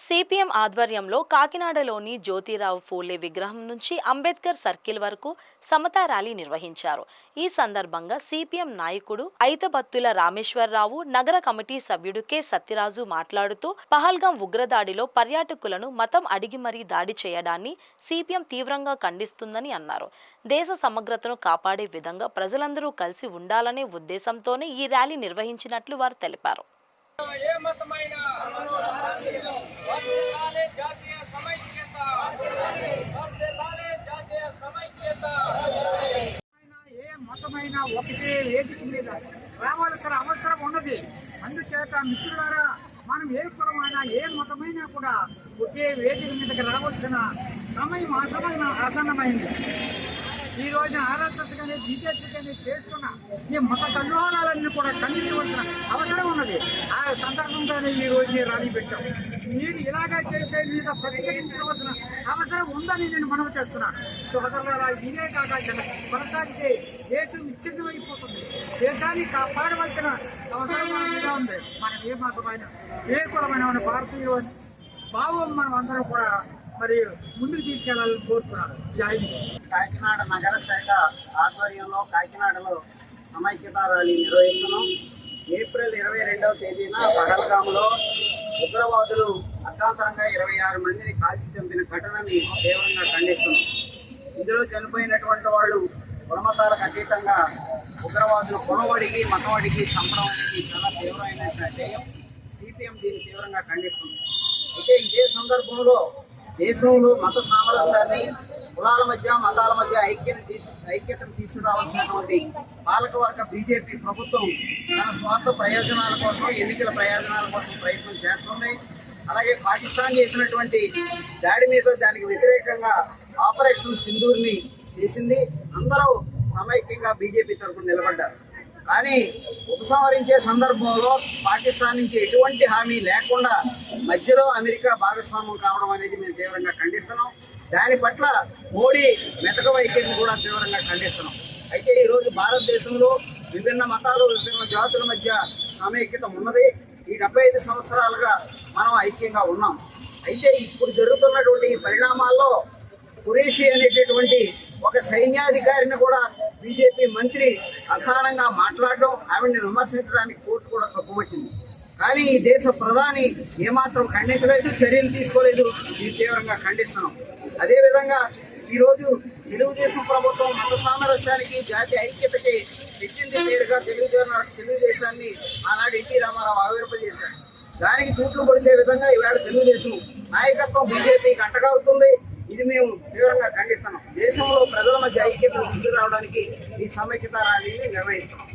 CPM ఆధ్వర్యంలో కాకినాడలోని జ్యోతిరావు ఫూలే విగ్రహం నుంచి అంబేద్కర్ సర్కిల్ వరకు సమతా ర్యాలీ నిర్వహించారు. ఈ సందర్భంగా సిపిఎం నాయకుడు ఐతబత్తుల రామేశ్వరరావు, నగర కమిటీ సభ్యుడు కె సత్యరాజు మాట్లాడుతూ పహల్గాం ఉగ్రదాడిలో పర్యాటకులను మతం అడిగి మరీ దాడి చేయడాన్ని సిపిఎం తీవ్రంగా ఖండిస్తుందని అన్నారు. దేశ సమగ్రతను కాపాడే విధంగా ప్రజలందరూ కలిసి ఉండాలనే ఉద్దేశంతోనే ఈ ర్యాలీ నిర్వహించినట్లు వారు తెలిపారు. మతమైన ఒకటే వేదిక మీద రావాల్సిన అవసరం ఉన్నది. అందుచేత మిత్రులారా, మనం ఏ కులమైనా ఏ మతమైనా కూడా ఒకే వేదిక మీదకి రావాల్సిన సమయం ఆసన్నమైంది. ఈ రోజున ఆర్ఎస్ఎస్ కానీ బీజేపీ కానీ చేస్తున్న ఈ మత కల్లోలాలన్నీ కూడా ఖండించవలసిన అవసరం ఉన్నది. ఆ సందర్భంగానే ఈ రోజు ర్యాలీ పెట్టాం. మీరు ఇలాగా చేస్తే మీద ప్రతిఘటించవలసిన అవసరం ఉందని నేను మనవి చేస్తున్నాను. సోదరులారా, ఇదే కాక కొనసాగితే దేశం విచ్ఛిన్నమైపోతుంది. దేశాన్ని కాపాడవలసిన అవసరం మన మీద ఉంది. మనం ఏ మతమైన ఏ కులమైన మన భారతీయులు భావం మనం అందరం కూడా మరి ముందుకు తీసుకెళ్లాలని కోరుతున్నాను. కాకినాడ నగర శాఖ ఆధ్వర్యంలో కాకినాడలో సమైక్యతా ర్యాలీ నిర్వహిస్తున్నాం. ఏప్రిల్ 22వ తేదీన పహల్గాంలో ఉగ్రవాదులు అర్ధాంతరంగా 26 మందిని కాల్చి చంపిన ఘటనని తీవ్రంగా ఖండిస్తున్నాం. ఇందులో చనిపోయినటువంటి వాళ్ళు కులమతాలకు అతీతంగా ఉగ్రవాదులు కులవడికి మతవడికి చంపడం అనేది చాలా తీవ్రమైనటువంటి సిపిఎం దీన్ని తీవ్రంగా ఖండిస్తుంది. అయితే ఇదే సందర్భంలో దేశంలో మత సామరస్యాన్ని, కులాల మధ్య మతాల మధ్య ఐక్యతను తీసుకురావాల్సినటువంటి పాలకవర్గ బీజేపీ ప్రభుత్వం తన స్వార్థ ప్రయోజనాల కోసం, ఎన్నికల ప్రయోజనాల కోసం ప్రయత్నం చేస్తుంది. అలాగే పాకిస్తాన్ చేసినటువంటి దాడి మీద దానికి వ్యతిరేకంగా ఆపరేషన్ సింధూర్ని చేసింది. అందరూ సమైక్యంగా బీజేపీ తరఫున నిలబడ్డారు. కానీ ఉపసంహరించే సందర్భంలో పాకిస్తాన్ నుంచి ఎటువంటి హామీ లేకుండా మధ్యలో అమెరికా భాగస్వామ్యం కావడం అనేది మేము తీవ్రంగా ఖండిస్తున్నాం. దాని పట్ల మోడీ మెతక వైఖరిని కూడా తీవ్రంగా ఖండిస్తున్నాం. అయితే ఈరోజు భారతదేశంలో విభిన్న మతాలు, విభిన్న జాతుల మధ్య సమైక్యత ఉన్నది. ఈ 75 సంవత్సరాలుగా మనం ఐక్యంగా ఉన్నాం. అయితే ఇప్పుడు జరుగుతున్నటువంటి పరిణామాల్లో ఖురేషీ అనేటటువంటి ఒక సైన్యాధికారిని కూడా బీజేపీ మంత్రి అసహనంగా మాట్లాడడం, ఆవిడని విమర్శించడానికి కోర్టు కూడా తప్పుపట్టింది. కానీ ఈ దేశ ప్రధాని ఏమాత్రం ఖండించలేదు, చర్యలు తీసుకోలేదు. ఇది తీవ్రంగా ఖండిస్తున్నాం. అదేవిధంగా ఈరోజు తెలుగుదేశం ప్రభుత్వం మత సామరస్యానికి, జాతి ఐక్యతకి పెట్టింది పేరుగా తెలుగుదేశాన్ని ఆనాడు ఎన్టీ రామారావు ఆవిర్భజేశారు. దానికి తూట్లు పొడిచే విధంగా ఈవేళ తెలుగుదేశం నాయకత్వం బీజేపీకి అంటగవుతుంది. ఇది మేము తీవ్రంగా ఖండిస్తున్నాం. దేశంలో ప్రజల మధ్య ఐక్యతను తీసుకురావడానికి ఈ సమైక్యతా ర్యాలీని నిర్వహిస్తున్నాం.